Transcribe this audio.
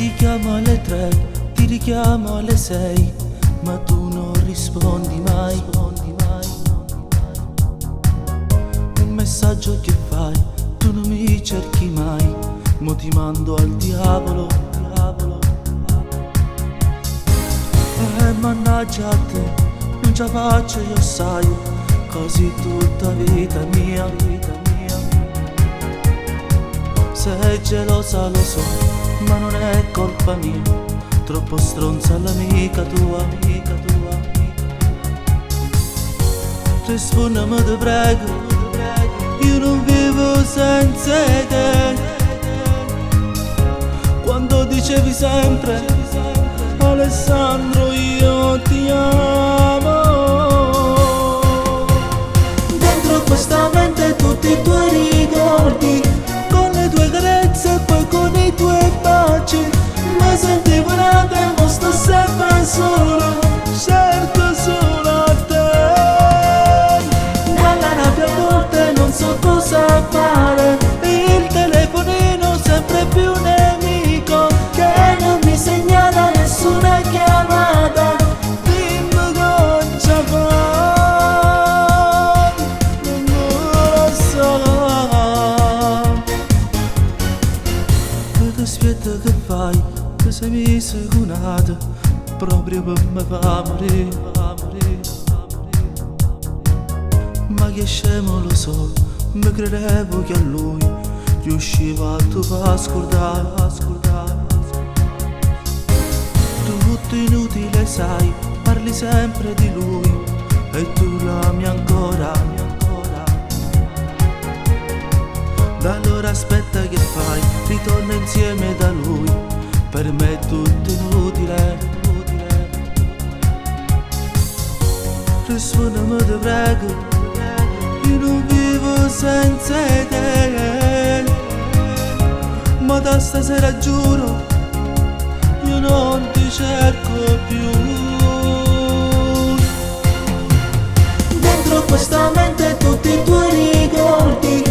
Ti chiamo alle 3, ti richiamo alle 6, ma tu non rispondi mai. Un messaggio che fai, tu non mi cerchi mai, mo ti mando al diavolo. Mannaggia a te, non ce la faccio io sai, così tutta vita mia. Sei gelosa lo so, ma non è colpa mia, troppo stronza l'amica tua. Rispondimi ti prego, io non vivo senza te. Quando dicevi sempre Alessandro io ti amo, dentro questa mente tutti i tuoi ricordi, con le tue carezze e poi con i tuoi baci. Mi sentivo nata e mo sto sempre solo, certo solo a te. Nella rabbia a volte non so cosa fare, il telefonino sempre più nemico che non mi segnala nessuna chiamata. Dimmi cosa fare, non lo so. Che aspetta che fai, che sei mi secunata, proprio per me fa morire. Ma che scemo lo so, mi credevo che a lui riusciva a tu fa scordare. Tutto inutile sai, parli sempre di lui e tu l'ami ancora. Da allora aspetta che fai, ritorna insieme da lui, per me è tutto inutile. Rispondimi ti prego, io non vivo senza te, ma da stasera giuro io non ti cerco più. Dentro questa mente tutti i tuoi ricordi,